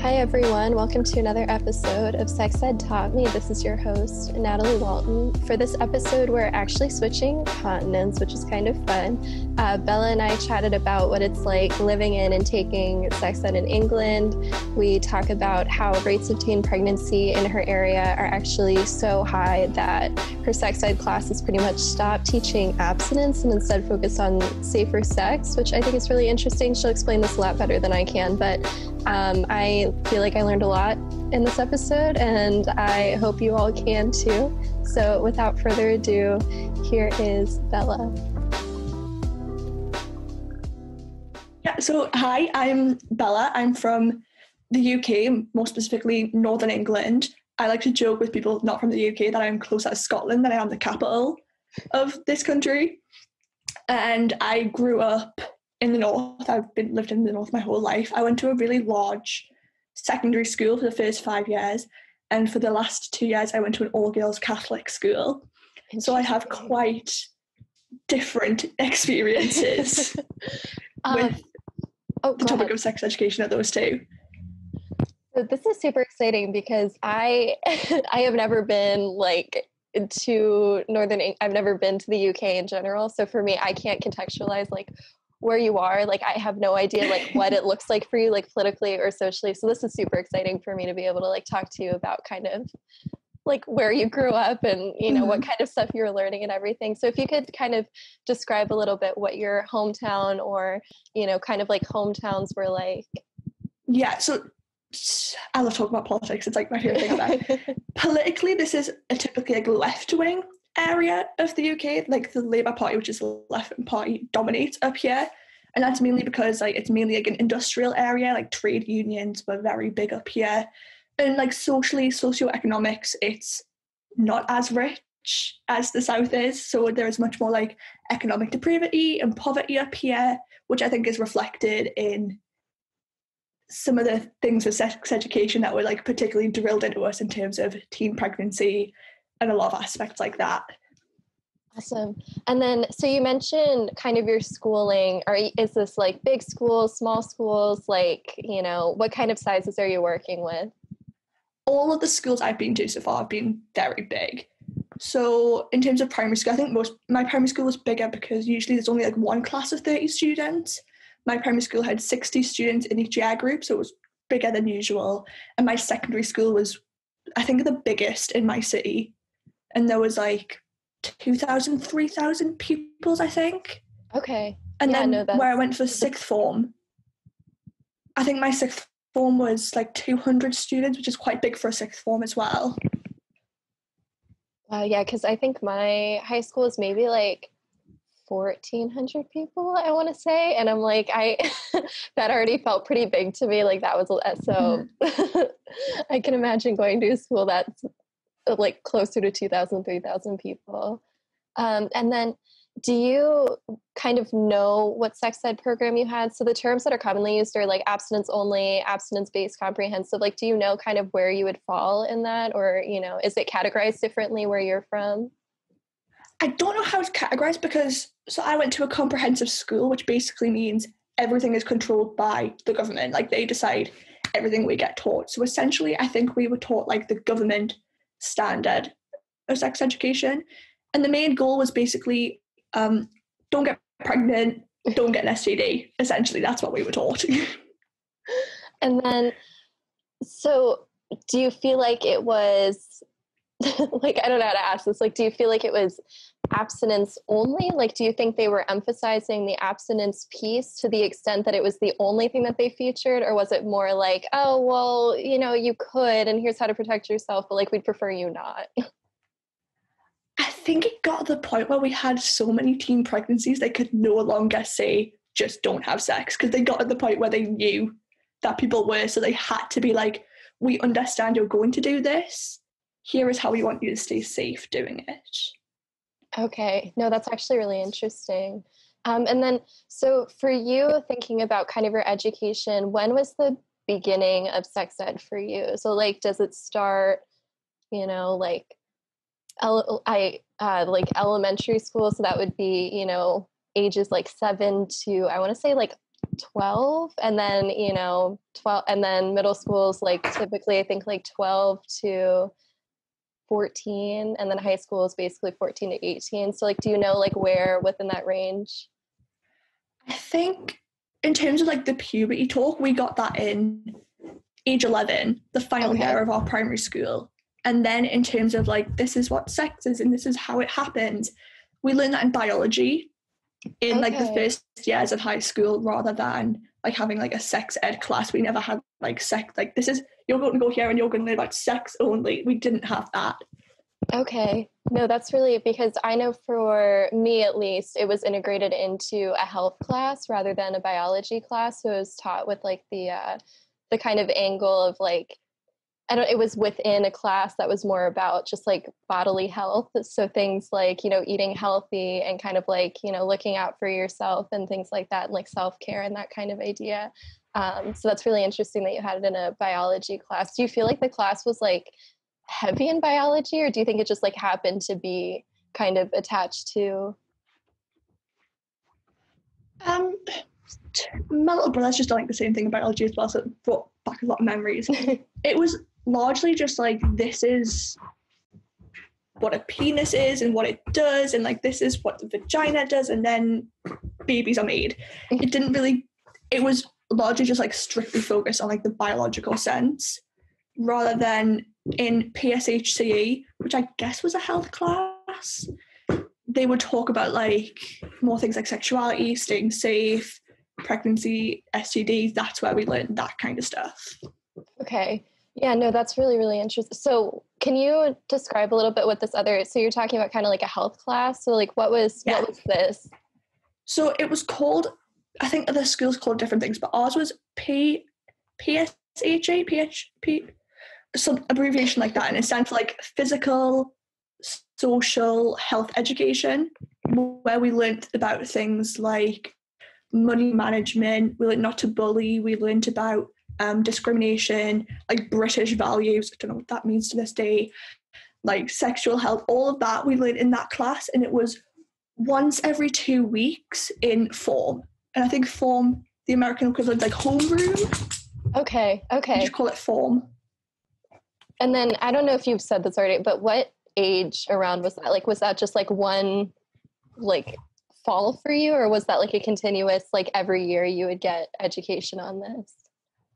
Hi everyone, welcome to another episode of Sex Ed Taught Me. This is your host, Natalie Walton. For this episode, we're actually switching continents, which is kind of fun. Bella and I chatted about what it's like living in and taking sex ed in England. We talk about how rates of teen pregnancy in her area are actually so high that her sex ed classes pretty much stopped teaching abstinence and instead focus on safer sex, which I think is really interesting. She'll explain this a lot better than I can, but I feel like I learned a lot in this episode, and I hope you all can too. So without further ado, here is Bella. Yeah, so hi, I'm Bella. I'm from the UK, more specifically Northern England. I like to joke with people not from the UK that I'm closer to Scotland than I am the capital of this country. And I grew up in the north. I've lived in the north my whole life. I went to a really large secondary school for the first 5 years, and for the last 2 years I went to an all-girls Catholic school. So I have quite different experiences with the topic of sex education at those two. So this is super exciting because I have never been I've never been to the UK in general. So for me, I can't contextualize where you are. I have no idea what it looks like for you, politically or socially. So this is super exciting for me to be able to talk to you about kind of where you grew up and, what kind of stuff you were learning and everything. So if you could kind of describe a little bit what your hometown or, kind of hometowns were like. Yeah. So I love talking about politics. It's my favorite thing about. Politically, this is a typically left-wing area of the UK. The Labour Party, which is the left-wing party, dominates up here, and that's mainly because it's mainly an industrial area. Trade unions were very big up here, and socially, socioeconomics, it's not as rich as the south is. So there is much more economic depravity and poverty up here, which I think is reflected in some of the things with sex education that were particularly drilled into us in terms of teen pregnancy and a lot of aspects like that. Awesome. And then, so you mentioned kind of your schooling, is this big schools, small schools, what kind of sizes are you working with? All of the schools I've been to so far have been very big. So in terms of primary school, I think my primary school was bigger because usually there's only one class of 30 students. My primary school had 60 students in each year group, so it was bigger than usual. And my secondary school was, I think, the biggest in my city. And there was 2,000, 3,000 pupils, I think. Okay. And where I went for sixth form, I think my sixth form was 200 students, which is quite big for a sixth form as well. Yeah, because I think my high school is maybe 1,400 people, I want to say. And I'm that already felt pretty big to me. That was so I can imagine going to a school that's closer to 2,000, 3,000 people. And then do you kind of know what sex ed program you had? So the terms that are commonly used are abstinence only, abstinence-based comprehensive. Do you know kind of where you would fall in that? Or, is it categorized differently where you're from? I don't know how it's categorized because, so I went to a comprehensive school, which basically means everything is controlled by the government. They decide everything we get taught. So essentially, I think we were taught the government standard of sex education. And the main goal was basically, don't get pregnant, don't get an STD. Essentially, that's what we were taught. And then, so do you feel it was, I don't know how to ask this, do you feel it was abstinence only? Do you think they were emphasizing the abstinence piece to the extent that it was the only thing that they featured? Or was it more oh, well, you could, and here's how to protect yourself, but we'd prefer you not? I think it got to the point where we had so many teen pregnancies, they could no longer say, just don't have sex, because they got to the point where they knew that people were, so they had to be we understand you're going to do this. Here is how we want you to stay safe doing it. Okay. No, that's actually really interesting. And then, so for you thinking about kind of your education, when was the beginning of sex ed for you? So does it start, elementary school? So that would be, ages 7 to, I want to say 12, and then 12, and then middle school is like typically I think like 12 to 14, and then high school is basically 14 to 18. So like, do you know like where within that range? I think in terms of like the puberty talk, we got that in age 11, the final year of our primary school. And then in terms of like, this is what sex is and this is how it happens, we learned that in biology in like the first years of high school, rather than like having like a sex ed class. We never had like sex, like this is, you're going to go here and you're going to learn about sex only. We didn't have that. Okay. No, that's really, because I know for me at least, it was integrated into a health class rather than a biology class. So it was taught with like the kind of angle of like, it was within a class that was more about just like bodily health. So things like, eating healthy and kind of like, looking out for yourself and things like that, and like self-care and that kind of idea. So that's really interesting that you had it in a biology class. Do you feel like the class was like heavy in biology, or do you think it just like happened to be kind of attached to? My little brother's just done like the same thing in biology as well, so it brought back a lot of memories. It was largely just like, this is what a penis is and what it does, and like this is what the vagina does, and then babies are made. It was largely just like strictly focused on like the biological sense, rather than in PSHCE, which I guess was a health class, they would talk about like more things like sexuality, staying safe, pregnancy, STDs. That's where we learned that kind of stuff. Okay. Yeah, no, that's really, really interesting. So can you describe a little bit what so you're talking about kind of like a health class. So like, what was this? So it was called, I think other schools called different things, but ours was PSHA, some abbreviation like that. And it stands for like physical, social, health education, where we learned about things like money management. We learned not to bully. We learned about discrimination, like British values. I don't know what that means to this day. Like sexual health, all of that we learned in that class, and it was once every 2 weeks in form. And I think form, the American equivalent, like homeroom. Okay. You just call it form. And then I don't know if you've said this already, but what age around was that? Like, was that just like one like fall for you, or was that like a continuous, like every year you would get education on this?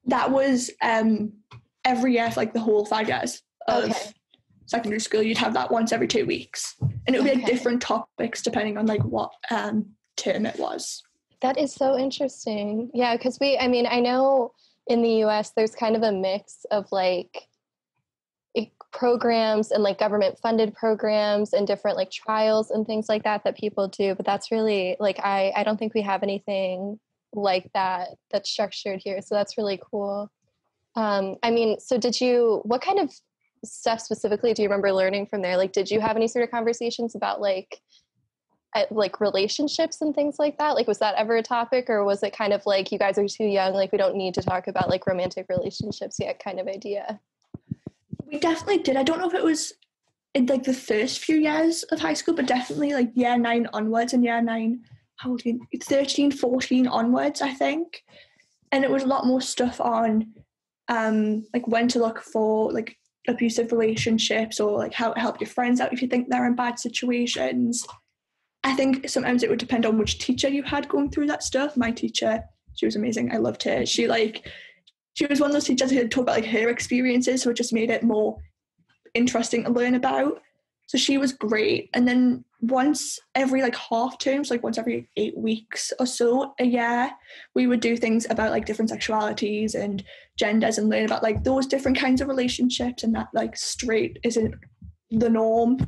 That was every year for like the whole 5 years of secondary school. You'd have that once every 2 weeks, and it would be like different topics depending on like what term it was. That is so interesting. Yeah, because I know in the US there's kind of a mix of like programs and like government funded programs and different like trials and things like that people do, but that's really like I don't think we have anything like that that's structured here, so that's really cool. So what kind of stuff specifically do you remember learning from there? Like, did you have any sort of conversations about like relationships and things like that? Like, was that ever a topic, or was it kind of like you guys are too young, like we don't need to talk about like romantic relationships yet kind of idea? We definitely did. I don't know if it was in like the first few years of high school, but definitely like year 9 onwards, and year 9, how old are you? 13, 14 onwards, I think. And it was a lot more stuff on like when to look for like abusive relationships, or like how to help your friends out if you think they're in bad situations. I think sometimes it would depend on which teacher you had going through that stuff. My teacher, she was amazing. I loved her. She was one of those teachers who had talked about like her experiences, so it just made it more interesting to learn about. So she was great. And then once every like half terms, like once every 8 weeks or so a year, we would do things about like different sexualities and genders, and learn about like those different kinds of relationships, and that like straight isn't the norm.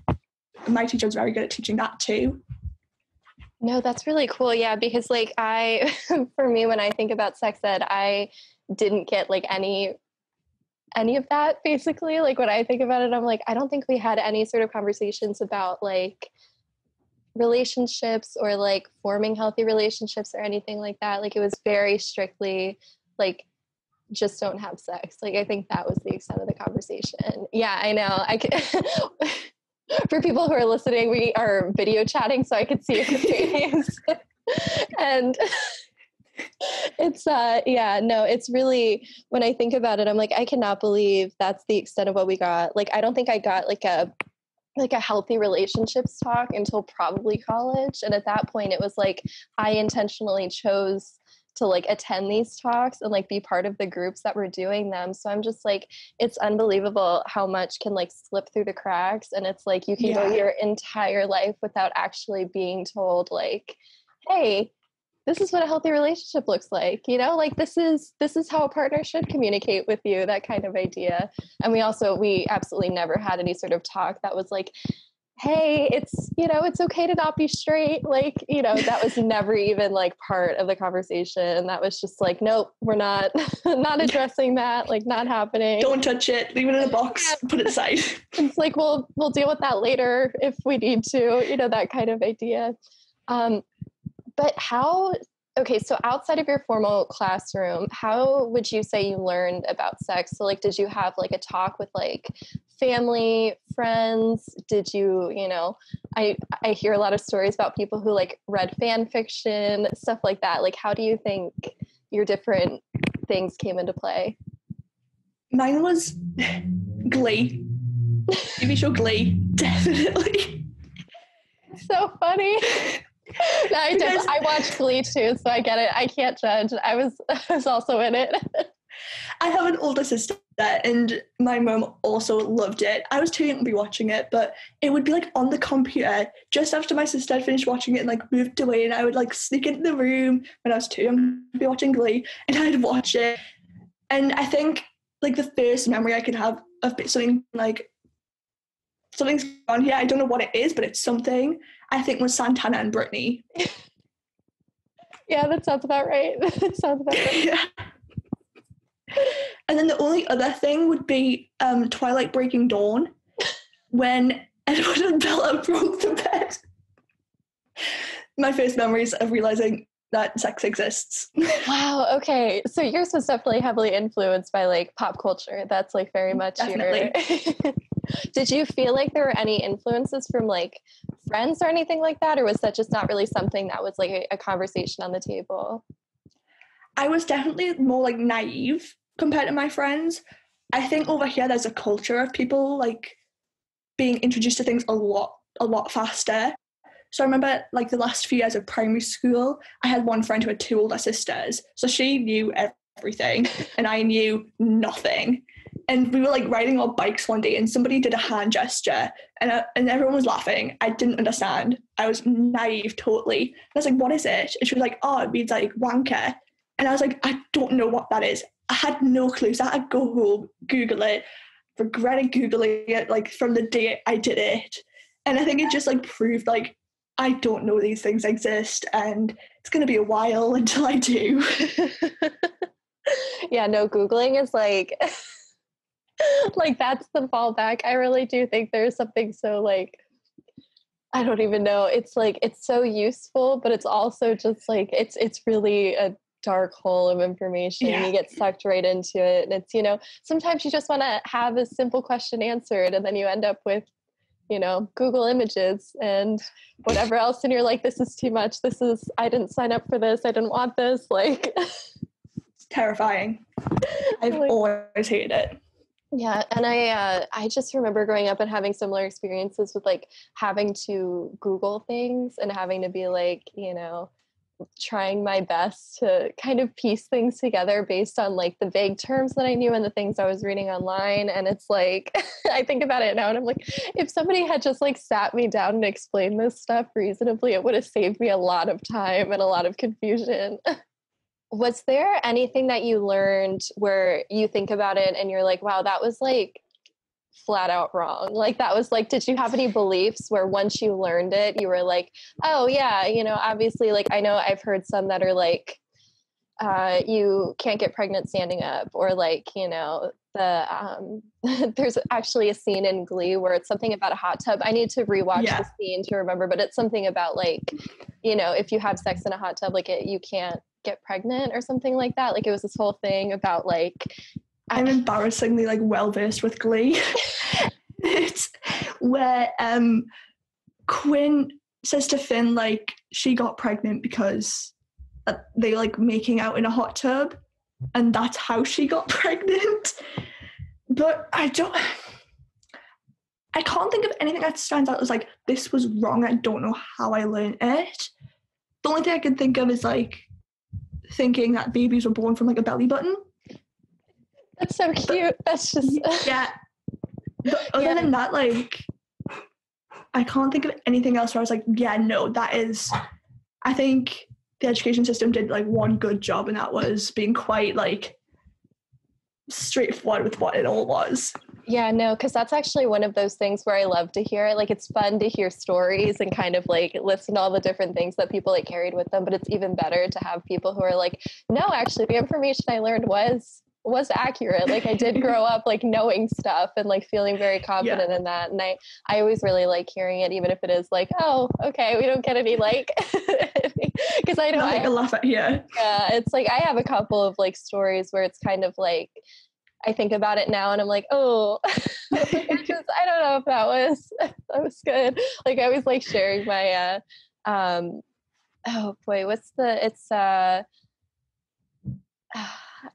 My teacher was very good at teaching that too. No, that's really cool. Yeah, because like for me, when I think about sex ed, I didn't get like any of that basically. Like when I think about it, I'm like, I don't think we had any sort of conversations about like relationships or like forming healthy relationships or anything like that. Like it was very strictly like, just don't have sex. Like I think that was the extent of the conversation. Yeah, I know. For people who are listening, we are video chatting, so I could see your face. And It's yeah, no, it's really, when I think about it, I'm like, I cannot believe that's the extent of what we got. Like, I don't think I got like a healthy relationships talk until probably college. And at that point it was like I intentionally chose to like attend these talks and like be part of the groups that were doing them. So I'm just like, it's unbelievable how much can like slip through the cracks. And it's like you can go your entire life without actually being told like, hey, this is what a healthy relationship looks like, you know, like this is how a partner should communicate with you, that kind of idea. And we absolutely never had any sort of talk that was like, hey, it's, you know, it's okay to not be straight. Like, you know, that was never even like part of the conversation. That was just like, nope, we're not not addressing that, like not happening. Don't touch it, leave it in a box, put it aside. It's like, we'll deal with that later if we need to, you know, that kind of idea. But okay, so outside of your formal classroom, how would you say you learned about sex? So like, did you have like a talk with like family, friends? Did you, you know, I hear a lot of stories about people who like read fan fiction, stuff like that. Like, how do you think your different things came into play? Mine was Glee. TV show Glee, definitely. So funny. No, I watched Glee too, so I get it. I can't judge. I was also in it. I have an older sister and my mum also loved it. I was too young to be watching it, but it would be like on the computer just after my sister had finished watching it and like moved away, and I would like sneak into the room when I was too young to be watching Glee and I'd watch it. And I think like the first memory I could have of something like something's on here, I don't know what it is, but it's something, I think was Santana and Britney. Yeah, that sounds about right. That sounds about right. Yeah. And then the only other thing would be Twilight Breaking Dawn, when Edward and Bella broke the bed. My first memories of realizing that sex exists. Wow, okay. So yours was definitely heavily influenced by like pop culture. That's like very much definitely. Did you feel like there were any influences from like friends or anything like that? Or was that just not really something that was like a conversation on the table? I was definitely more like naive compared to my friends. I think over here there's a culture of people like being introduced to things a lot faster. So I remember like the last few years of primary school, I had one friend who had two older sisters. So she knew everything and I knew nothing. And we were like riding our bikes one day and somebody did a hand gesture and everyone was laughing. I didn't understand. I was naive totally. And I was like, what is it? And she was like, oh, it means like wanker. And I was like, I don't know what that is. I had no clue. So I had to go home, Google it, regretted Googling it like from the day I did it. And I think it just like proved like, I don't know these things exist and it's going to be a while until I do. Yeah, no, Googling is like, like that's the fallback. I really do think there's something so like, I don't even know. It's like, it's so useful, but it's also just like, it's really a dark hole of information. Yeah. You get sucked right into it. And it's, you know, sometimes you just want to have a simple question answered and then you end up with, you know, Google Images and whatever else. And you're like, this is too much. I didn't sign up for this. I didn't want this. Like, it's terrifying. I've always hated it. Yeah. And I just remember growing up and having similar experiences with like having to Google things and having to be like, you know, trying my best to kind of piece things together based on like the vague terms that I knew and the things I was reading online. And it's like, I think about it now and I'm like, if somebody had just like sat me down and explained this stuff reasonably, it would have saved me a lot of time and a lot of confusion. Was there anything that you learned where you think about it and you're like, wow, that was like flat out wrong? Like that was like, did you have any beliefs where once you learned it, you were like, oh yeah, you know, obviously like, I know I've heard some that are like, you can't get pregnant standing up, or like, you know, there's actually a scene in Glee where it's something about a hot tub. I need to rewatch the scene to remember, but it's something about like, you know, if you have sex in a hot tub, like you can't get pregnant or something like that. Like it was this whole thing about like, I'm embarrassingly like well versed with Glee. It's where Quinn says to Finn like she got pregnant because that they like making out in a hot tub, and that's how she got pregnant. But I can't think of anything that stands out as like, this was wrong, I don't know how I learned it. The only thing I can think of is like thinking that babies were born from like a belly button. That's so cute. That's just yeah. But other than that, like, I can't think of anything else where I was like, yeah, no, that is, I think the education system did like one good job, and that was being quite like straightforward with what it all was. Yeah, no, because that's actually one of those things where I love to hear it. Like, it's fun to hear stories and kind of like listen to all the different things that people like carried with them. But it's even better to have people who are like, no, actually, the information I learned was accurate. Like, I did grow up like knowing stuff and like feeling very confident in that. And I always really like hearing it, even if it is like, oh, okay, we don't get any like, because I know I laugh at here. Yeah, it's like I have a couple of like stories where it's kind of like, I think about it now and I'm like, oh, like, I don't know if that was good. Like, I was like sharing my, oh boy,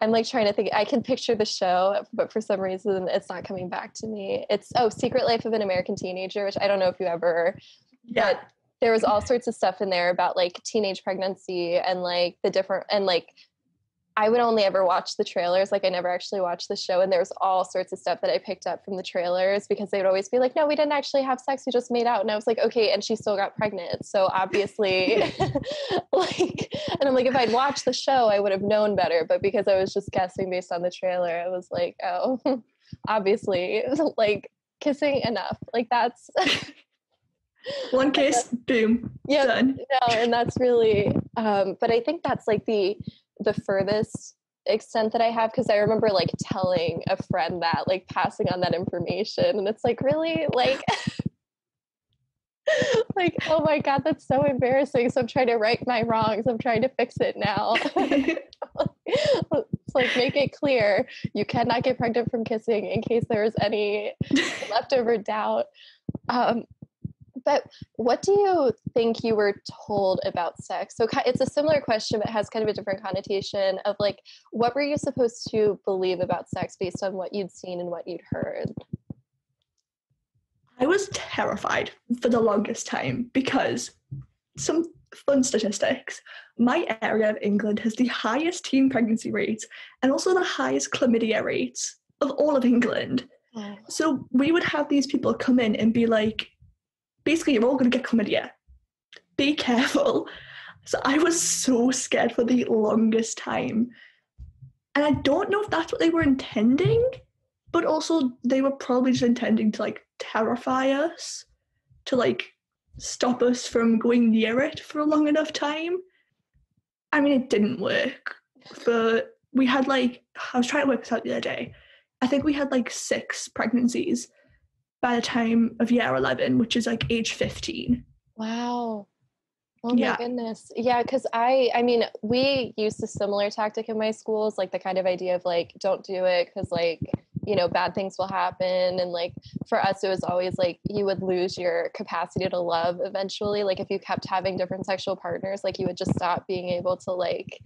I'm like trying to think. I can picture the show, but for some reason it's not coming back to me. It's Secret Life of an American Teenager, which I don't know if you ever. Yeah. But there was all sorts of stuff in there about like teenage pregnancy and like the different, and like I would only ever watch the trailers. Like, I never actually watched the show, and there was all sorts of stuff that I picked up from the trailers because they would always be like, no, we didn't actually have sex, we just made out. And I was like, okay, and she still got pregnant. So obviously like, and I'm like, if I'd watched the show, I would have known better. But because I was just guessing based on the trailer, I was like, oh, obviously, like, kissing enough. Like, that's one kiss, boom, yeah, done. No, and that's really, but I think that's like the furthest extent that I have, because I remember like telling a friend that, like passing on that information, and it's like, really, like like, oh my God, that's so embarrassing. So I'm trying to right my wrongs. I'm trying to fix it now. It's like, make it clear you cannot get pregnant from kissing, in case there is any leftover doubt. But what do you think you were told about sex? So it's a similar question, but has kind of a different connotation of like, what were you supposed to believe about sex based on what you'd seen and what you'd heard? I was terrified for the longest time because some fun statistics. My area of England has the highest teen pregnancy rates and also the highest chlamydia rates of all of England. Oh. So we would have these people come in and be like, basically, you're all going to get chlamydia. Be careful. So I was so scared for the longest time. And I don't know if that's what they were intending, but also they were probably just intending to like terrify us, to like stop us from going near it for a long enough time. I mean, it didn't work, but we had like, I was trying to work this out the other day. I think we had like 6 pregnancies by the time of year 11, which is like age 15. Wow. Oh my goodness. Yeah, because I mean, we used a similar tactic in my schools, like the kind of idea of like, don't do it because like, you know, bad things will happen. And like, for us, it was always like, you would lose your capacity to love eventually. Like, if you kept having different sexual partners, like you would just stop being able to like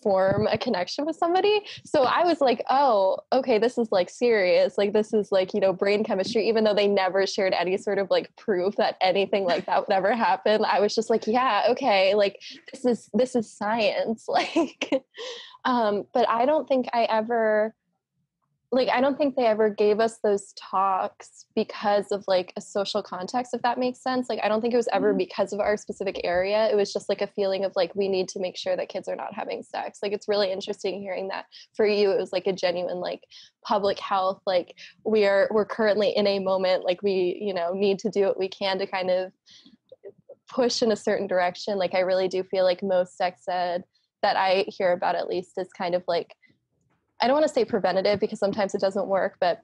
form a connection with somebody. So I was like, oh, okay, this is like serious. Like, this is like, you know, brain chemistry, even though they never shared any sort of like proof that anything like that would ever happen. I was just like, yeah, okay, like this is science. Like, but I don't think I don't think they ever gave us those talks because of like a social context, if that makes sense. Like, I don't think it was ever because of our specific area. It was just like a feeling of like, we need to make sure that kids are not having sex. Like, it's really interesting hearing that for you. It was like a genuine like public health, like we're currently in a moment, like we, you know, need to do what we can to kind of push in a certain direction. Like, I really do feel like most sex ed that I hear about, at least, is kind of like, I don't want to say preventative because sometimes it doesn't work, but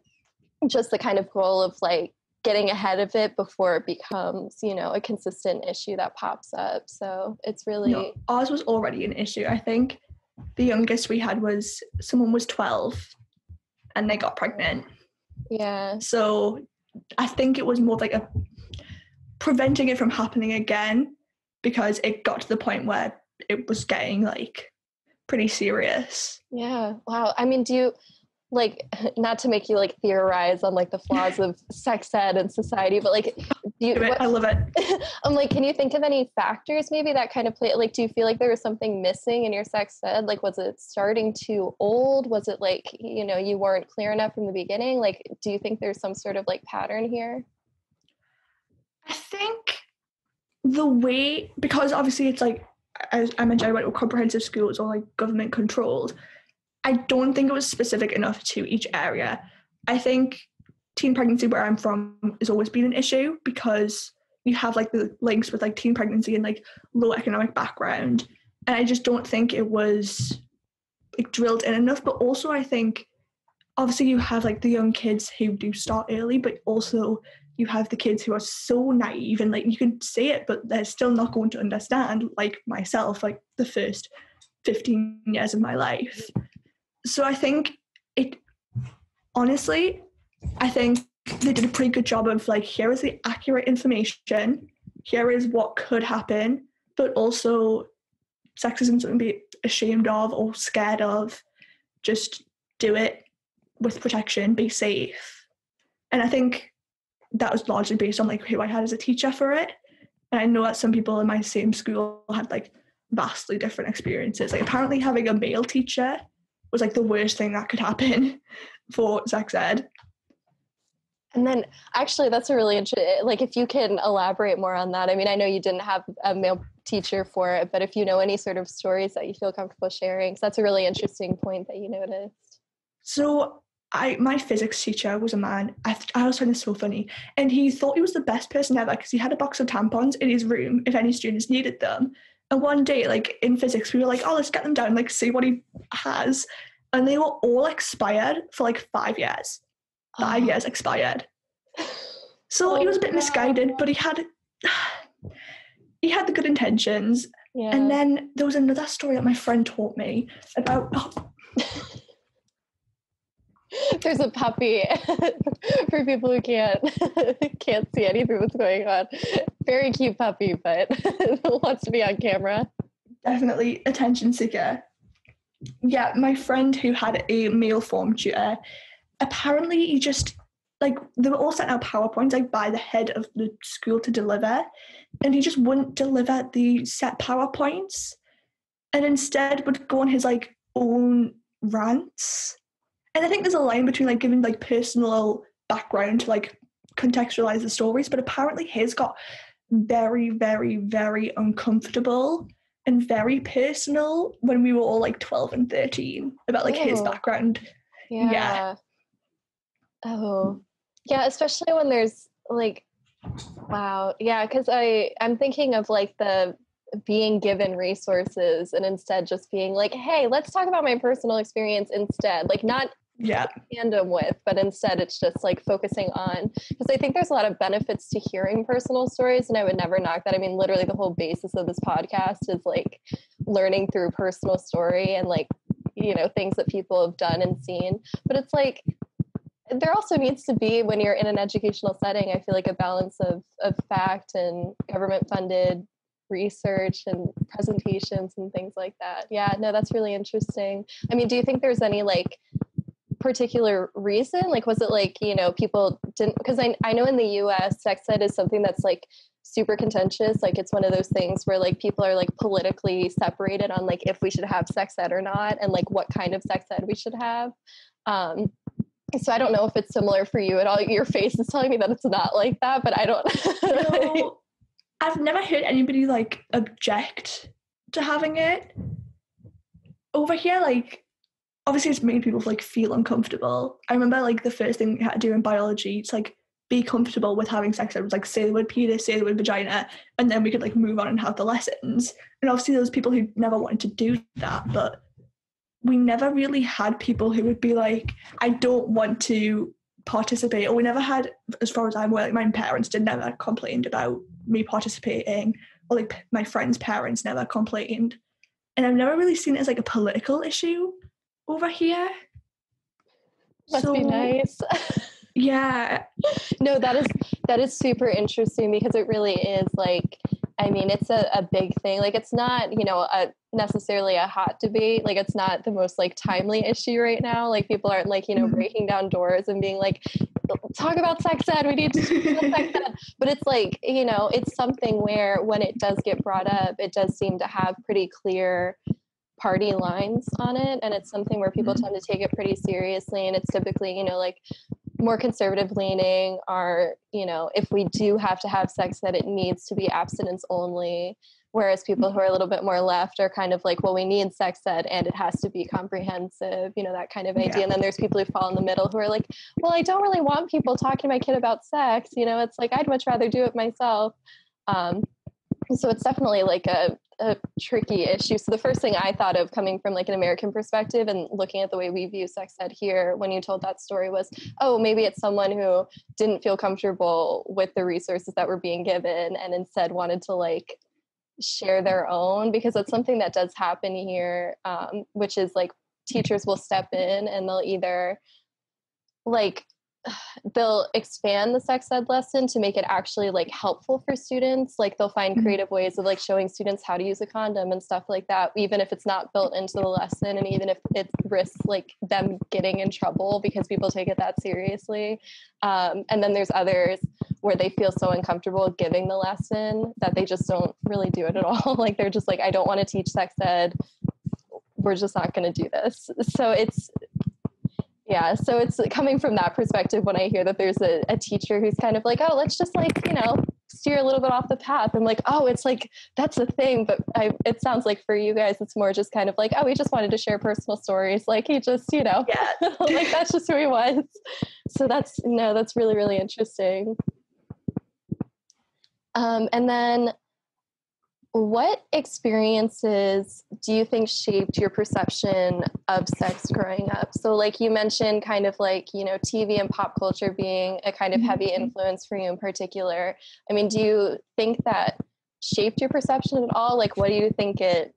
just the kind of goal of like getting ahead of it before it becomes, you know, a consistent issue that pops up. So it's really... No, ours was already an issue. I think the youngest we had was someone was 12 and they got pregnant. Yeah. So I think it was more like preventing it from happening again, because it got to the point where it was getting like pretty serious. Yeah. Wow. I mean, do you, like, not to make you like theorize on like the flaws of sex ed and society, but like, I love it. I'm like, can you think of any factors maybe that kind of play, like, do you feel like there was something missing in your sex ed? Like, was it starting too old? Was it like, you know, you weren't clear enough from the beginning? Like, do you think there's some sort of like pattern here? I think the way, because obviously it's like, as I mentioned, I went to a comprehensive school, it's all like government controlled. I don't think it was specific enough to each area. I think teen pregnancy, where I'm from, has always been an issue because you have like the links with like teen pregnancy and like low economic background. And I just don't think it was like drilled in enough. But also I think obviously you have like the young kids who do start early, but also you have the kids who are so naive and like you can say it, but they're still not going to understand, like myself, like the first 15 years of my life. So I think honestly, I think they did a pretty good job of like, here is the accurate information, here is what could happen, but also sex isn't something to be ashamed of or scared of. Just do it with protection, be safe. And I think that was largely based on like who I had as a teacher for it. And I know that some people in my same school had like vastly different experiences. Like apparently having a male teacher was like the worst thing that could happen for sex ed. And then actually that's a really interesting, like if you can elaborate more on that. I mean, I know you didn't have a male teacher for it, but if you know any sort of stories that you feel comfortable sharing, because that's a really interesting point that you noticed. So my physics teacher was a man. I always find this so funny. And he thought he was the best person ever because he had a box of tampons in his room if any students needed them. And one day, like in physics, we were like, oh, let's get them down, like see what he has. And they were all expired for like 5 years. 5 years expired. So he was a bit misguided, but he had the good intentions. Yeah. And then there was another story that my friend taught me about... There's a puppy for people who can't see anything that's going on. Very cute puppy, but wants to be on camera. Definitely attention seeker. Yeah, my friend who had a male form tutor, apparently he just, like, they were all sent out PowerPoints like by the head of the school to deliver, and he just wouldn't deliver the set PowerPoints, and instead would go on his like own rants. And I think there's a line between like giving like personal background to like contextualize the stories, but apparently his got very, very, very uncomfortable and very personal when we were all like 12 and 13 about like his background. Yeah. Oh, yeah, especially when there's like, wow. Yeah, because I'm thinking of like the being given resources and instead just being like, hey, let's talk about my personal experience instead. Like not tandem with, but instead it's just like focusing on, because I think there's a lot of benefits to hearing personal stories, and I would never knock that. I mean, literally the whole basis of this podcast is like learning through personal story and like, you know, things that people have done and seen. But it's like, there also needs to be, when you're in an educational setting, I feel like a balance of fact and government funded research and presentations and things like that. Yeah, no, that's really interesting. I mean, do you think there's any like particular reason? Like, was it like, you know, people didn't, because I know in the US sex ed is something that's like super contentious. Like it's one of those things where like people are like politically separated on like if we should have sex ed or not, and like what kind of sex ed we should have. So I don't know if it's similar for you at all. Your face is telling me that it's not like that, but I don't. No, I've never heard anybody like object to having it. Over here, like, obviously it's made people like feel uncomfortable. I remember like the first thing we had to do in biology, it's like be comfortable with having sex. It was like say the word penis, say the word vagina, and then we could like move on and have the lessons. And obviously there was people who never wanted to do that, but we never really had people who would be like, I don't want to participate. Or we never had, as far as I'm aware, like my parents did never complained about me participating, or like my friends' parents never complained. And I've never really seen it as like a political issue over here. Must be nice. Yeah. No, that is super interesting, because it really is like, I I mean, it's a big thing. Like, it's not, necessarily a hot debate. Like, it's not the most like timely issue right now. Like, people aren't like, breaking down doors and being like, talk about sex ed. We need to talk about sex ed. But it's like, it's something where when it does get brought up, it does seem to have pretty clear party lines on it. And it's something where people tend to take it pretty seriously. And it's typically, like more conservative leaning are, if we do have to have sex ed, it needs to be abstinence only. Whereas people who are a little bit more left are kind of like, well, we need sex ed and it has to be comprehensive, that kind of idea. Yeah. And then there's people who fall in the middle who are like, well, I don't really want people talking to my kid about sex. It's like, I'd much rather do it myself. So it's definitely like a tricky issue. So the first thing I thought of coming from like an American perspective and looking at the way we view sex ed here when you told that story was, oh, maybe it's someone who didn't feel comfortable with the resources that were being given and instead wanted to like share their own, because it's something that does happen here, which is like teachers will step in and they'll either like they'll expand the sex ed lesson to make it actually like helpful for students. Like they'll find creative ways of like showing students how to use a condom and stuff like that, even if it's not built into the lesson. And even if it risks like them getting in trouble because people take it that seriously. And then there's others where they feel so uncomfortable giving the lesson that they just don't really do it at all. Like they're just like, I don't want to teach sex ed. We're just not going to do this. So it's coming from that perspective when I hear that there's a teacher who's kind of like, oh, let's just like, steer a little bit off the path. I'm like, oh, it's like, that's a thing. But it sounds like for you guys, it's more just kind of like, oh, we just wanted to share personal stories. Like he just, like that's just who he was. So that's really, really interesting. And then what experiences do you think shaped your perception of sex growing up? So like you mentioned kind of like, TV and pop culture being a kind of heavy influence for you in particular. I mean, do you think that shaped your perception at all? Like, what do you think did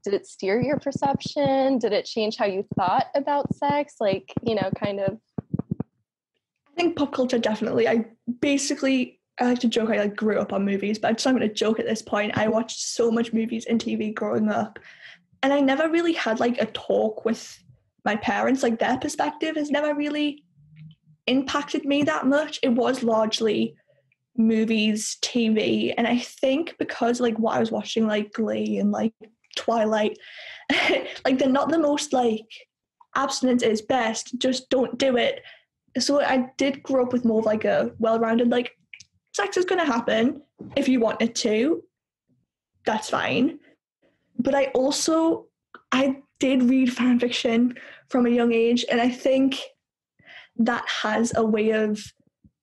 it steer your perception? Did it change how you thought about sex? Like, kind of. I think pop culture definitely. I like to joke I like grew up on movies, but I'm just not going to joke at this point. I watched so much movies and TV growing up, and I never really had like a talk with my parents. Like their perspective has never really impacted me that much. It was largely movies, TV, and I think because like what I was watching, like Glee and like Twilight, like they're not the most like abstinence is best, just don't do it. So I did grow up with more of like a well-rounded like sex is going to happen if you want it to, that's fine. But I did read fan fiction from a young age, and I think that has a way of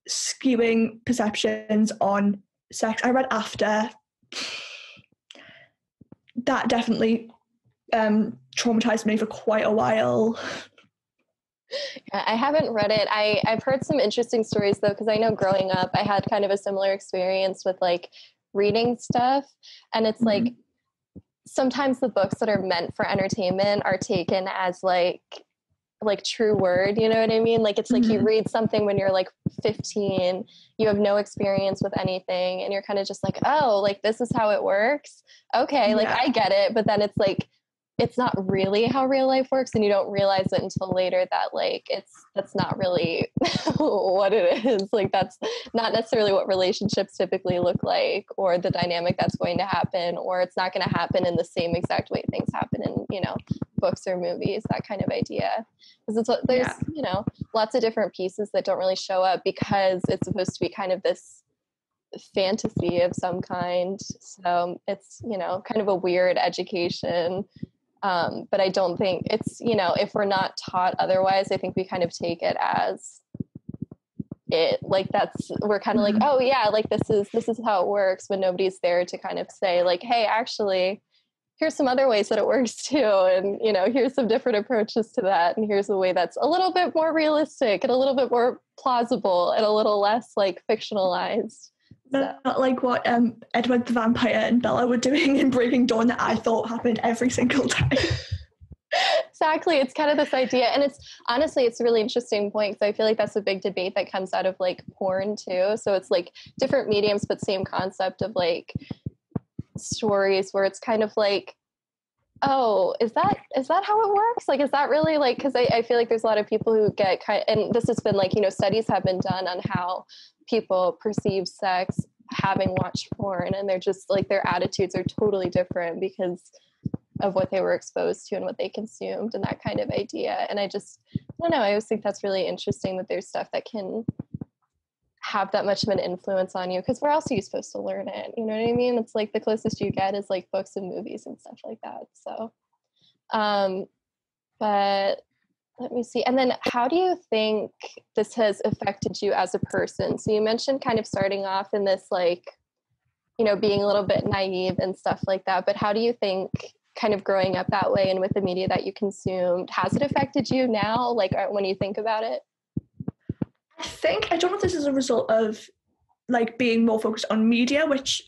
skewing perceptions on sex. I read After. That definitely traumatized me for quite a while. Yeah, I haven't read it. I've heard some interesting stories though, because I know growing up I had kind of a similar experience with like reading stuff, and it's like sometimes the books that are meant for entertainment are taken as like true word, you know what I mean? Like it's like you read something when you're like 15, you have no experience with anything, and you're kind of just like, oh, like this is how it works. Okay, like I get it, but then it's like it's not really how real life works, and you don't realize it until later that like that's not really what it is. Like that's not necessarily what relationships typically look like, or the dynamic that's going to happen, or it's not going to happen in the same exact way things happen in books or movies, that kind of idea. Because there's lots of different pieces that don't really show up because it's supposed to be kind of this fantasy of some kind. So it's kind of a weird education. But I don't think it's, if we're not taught otherwise, I think we kind of take it as it, like we're kind of like, oh yeah, like this is how it works, when nobody's there to kind of say like, hey, actually, here's some other ways that it works too. And, here's some different approaches to that. And here's a way that's a little bit more realistic and a little bit more plausible and a little less like fictionalized. Not like what Edward the Vampire and Bella were doing in Breaking Dawn that I thought happened every single time. Exactly. It's kind of this idea. And it's a really interesting point, because I feel like that's a big debate that comes out of like porn too. So it's like different mediums, but same concept of like, stories where it's kind of like, oh, is that how it works? Like, is that really like, because I feel like there's a lot of people who get and this has been like, studies have been done on how people perceive sex having watched porn, and they're just like, their attitudes are totally different because of what they were exposed to and what they consumed and that kind of idea. And I don't know, I always think that's really interesting that there's stuff that can have that much of an influence on you, because where else are you supposed to learn it? You know what I mean? It's like the closest you get is like books and movies and stuff like that. So, but let me see. And then how do you think this has affected you as a person? So you mentioned kind of starting off in this, like, being a little bit naive and stuff like that, but how do you think kind of growing up that way and with the media that you consumed, has it affected you now, like when you think about it? I don't know if this is a result of like being more focused on media, which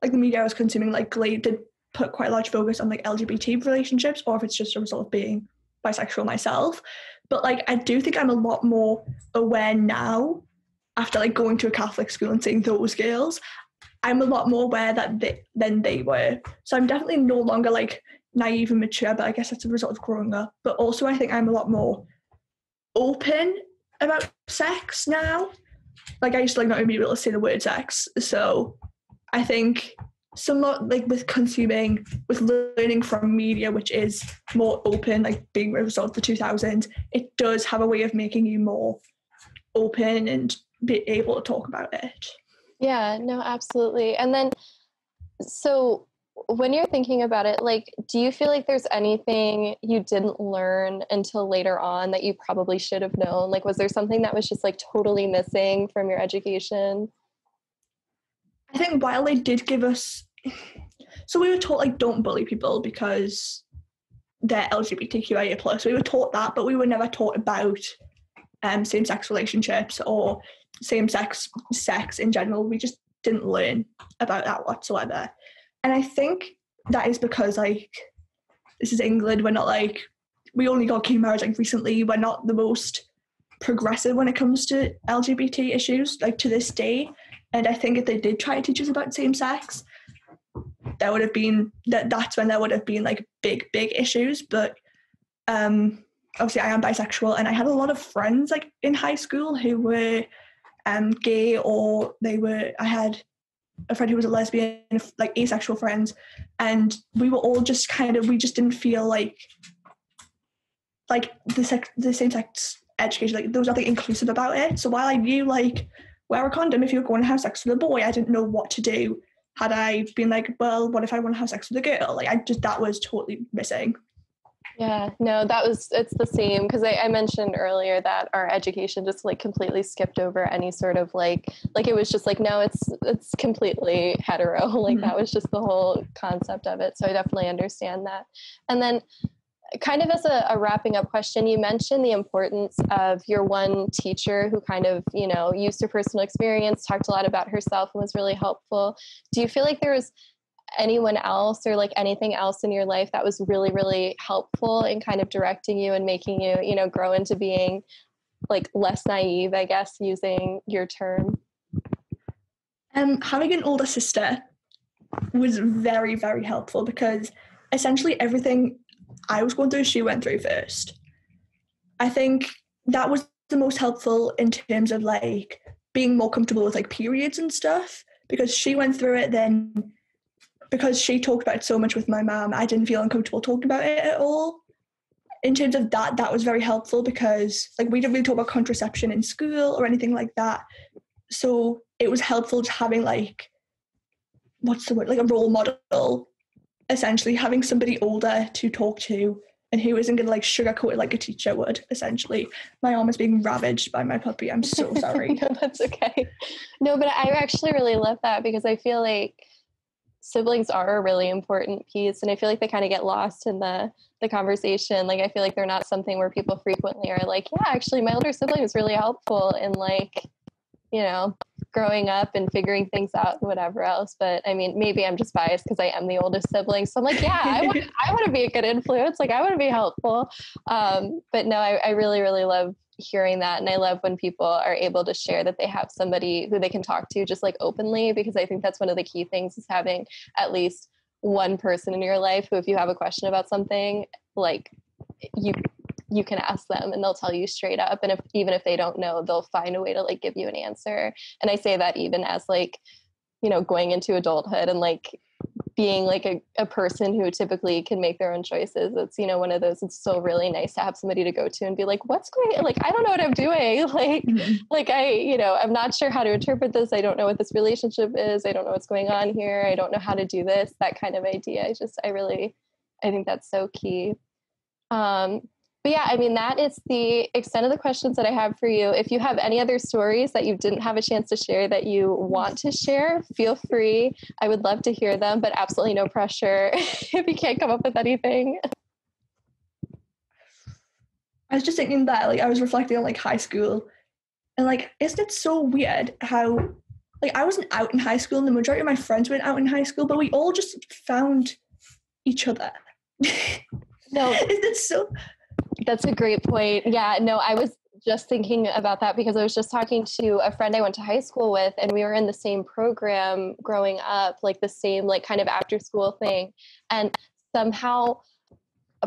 like the media I was consuming like did put quite a large focus on like LGBT relationships, or if it's just a result of being bisexual myself. But like I do think I'm a lot more aware now after like going to a Catholic school and seeing those girls. I'm a lot more aware than they were. So I'm definitely no longer like naive and mature, but I guess that's a result of growing up. But also I think I'm a lot more open about sex now. Like I used to like not even be able to say the word sex. So I think somewhat like with learning from media, which is more open, like being a result of the 2000s, it does have a way of making you more open and be able to talk about it. Yeah, no, absolutely. And then, so when you're thinking about it, like, do you feel like there's anything you didn't learn until later on that you probably should have known? Like, was there something that was just like totally missing from your education? I think while they did give us, so we were taught like don't bully people because they're LGBTQIA+. We were taught that, but we were never taught about same-sex relationships or same-sex sex in general. We just didn't learn about that whatsoever. And I think that is because like this is England. We're not like, we only got gay marriage like recently. We're not the most progressive when it comes to LGBT issues like to this day. And I think if they did try to teach us about same sex, there would have been that's when there would have been like big issues. But obviously I am bisexual, and I had a lot of friends like in high school who were gay, or I had a friend who was a lesbian, like asexual friends, and we were all just we just didn't feel like the same sex education, like there was nothing inclusive about it. So while I knew like wear a condom if you're going to have sex with a boy, I didn't know what to do had I been like, well, what if I want to have sex with a girl? Like that was totally missing. Yeah, no, it's the same, because I mentioned earlier that our education just like completely skipped over any sort of like it was just like, no, it's completely hetero. Like that was just the whole concept of it. So I definitely understand that. And then kind of as a wrapping up question, you mentioned the importance of your one teacher who kind of, used her personal experience, talked a lot about herself, and was really helpful. Do you feel like there was anyone else or like anything else in your life that was really, really helpful in kind of directing you and making you, grow into being like less naive, I guess, using your term? Having an older sister was very, very helpful, because essentially everything I was going through, she went through first. I think that was the most helpful in terms of like being more comfortable with like periods and stuff, because she went through it. Then because she talked about it so much with my mum, I didn't feel uncomfortable talking about it at all. In terms of that was very helpful, because like we didn't really talk about contraception in school or anything like that. So it was helpful to having like, what's the word, like a role model, essentially having somebody older to talk to and who isn't going to like sugarcoat it like a teacher would, essentially. My arm is being ravaged by my puppy. I'm so sorry. No, that's okay. No, but I actually really love that, because I feel like siblings are a really important piece, and I feel like they kind of get lost in the conversation. Like I feel like they're not something where people frequently are like, yeah, actually my older sibling was really helpful in like, growing up and figuring things out and whatever else. But I mean, maybe I'm just biased because I am the oldest sibling, so I'm like, yeah, I want to be a good influence, like I want to be helpful. But no, I really, really love hearing that. And I love when people are able to share that they have somebody who they can talk to just like openly, because I think that's one of the key things, is having at least one person in your life who, if you have a question about something, like you can ask them and they'll tell you straight up. And even if they don't know, they'll find a way to like give you an answer. And I say that even as like, you know, going into adulthood and like being like a person who typically can make their own choices. It's, you know, one of those, it's so really nice to have somebody to go to and be like, what's going on? Like, I don't know what I'm doing. Like, like I'm not sure how to interpret this. I don't know what this relationship is. I don't know what's going on here. I don't know how to do this, that kind of idea. I think that's so key. But yeah, I mean, that is the extent of the questions that I have for you. If you have any other stories that you didn't have a chance to share that you want to share, feel free. I would love to hear them, but absolutely no pressure if you can't come up with anything. I was just thinking that, like, I was reflecting on like high school, and like, isn't it so weird how, like, I wasn't out in high school and the majority of my friends weren't out in high school, but we all just found each other. No, isn't it so... That's a great point. Yeah, no, I was just thinking about that because I was just talking to a friend I went to high school with, and we were in the same program growing up, like the same, like kind of after school thing. And somehow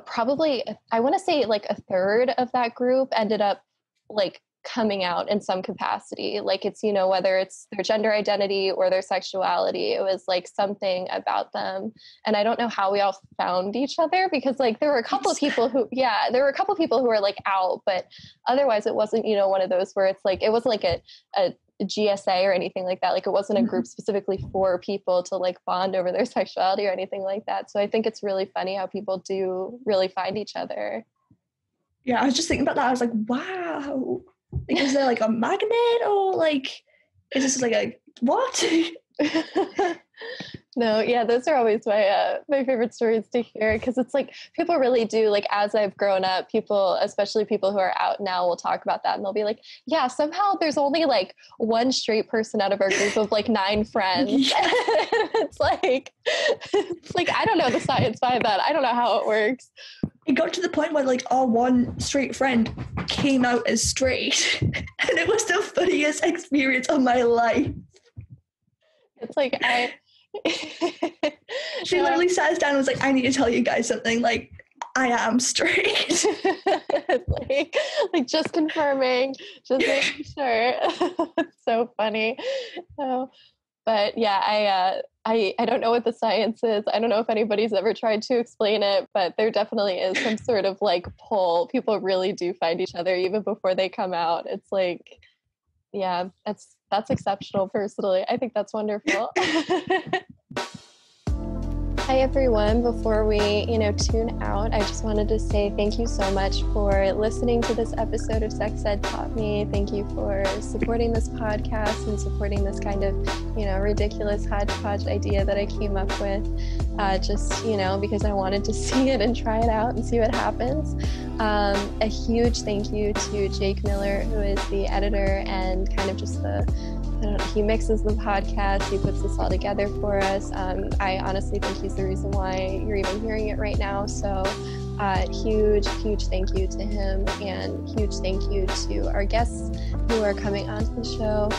probably, I want to say like a third of that group ended up like coming out in some capacity. Like it's, you know, whether it's their gender identity or their sexuality, it was like something about them. And I don't know how we all found each other, because like there were a couple of people who were like out, but otherwise it wasn't, you know, one of those where it's like, it wasn't like a GSA or anything like that. Like it wasn't a group specifically for people to like bond over their sexuality or anything like that. So I think it's really funny how people do really find each other. Yeah, I was just thinking about that. I was like, wow. Like, is there like a magnet, or like, is this like a what? No, yeah, those are always my favorite stories to hear, because it's like people really do, like, as I've grown up, people, especially people who are out now, will talk about that and they'll be like, yeah, somehow there's only like one straight person out of our group of like 9 friends. Yeah. it's like I don't know the science behind that. I don't know how it works. It got to the point where like our one straight friend came out as straight, and it was the funniest experience of my life. It's like she literally sat us down and was like, I need to tell you guys something, like, I am straight. like just confirming, just making sure. It's so funny. But yeah, I don't know what the science is. I don't know if anybody's ever tried to explain it, but there definitely is some sort of like pull. People really do find each other even before they come out. It's like, yeah, that's exceptional personally. I think that's wonderful. Hi everyone. Before we, tune out, I just wanted to say thank you so much for listening to this episode of Sex Ed Taught Me. Thank you for supporting this podcast and supporting this kind of, ridiculous hodgepodge idea that I came up with, because I wanted to see it and try it out and see what happens. A huge thank you to Jake Miller, who is the editor and kind of just he mixes the podcast, he puts this all together for us. I honestly think he's the reason why you're even hearing it right now. So huge thank you to him, and huge thank you to our guests who are coming onto the show.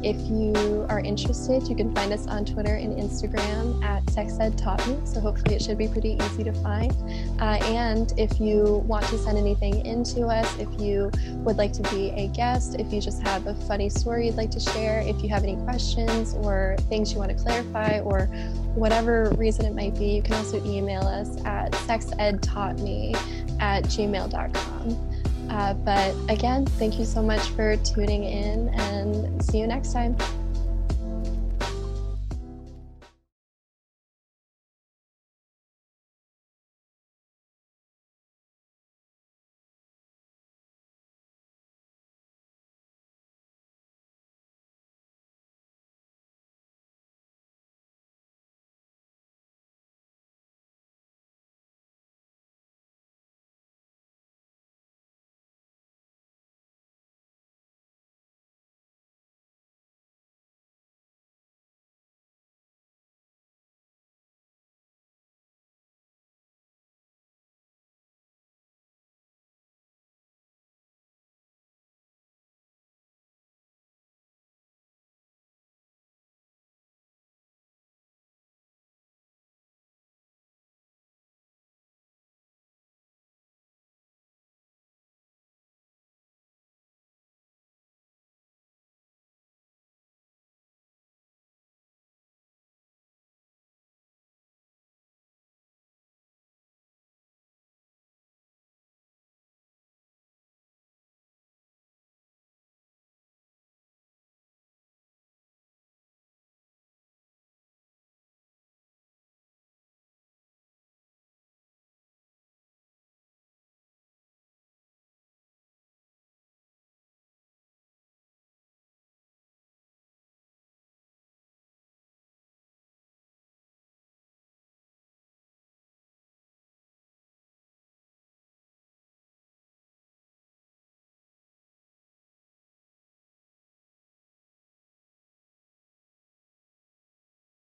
If you are interested, you can find us on Twitter and Instagram at Sex Ed Taught Me. So hopefully it should be pretty easy to find. And if you want to send anything in to us, if you would like to be a guest, if you just have a funny story you'd like to share, if you have any questions or things you want to clarify, or whatever reason it might be, you can also email us at sexedtaughtme@gmail.com. But again, thank you so much for tuning in, and see you next time.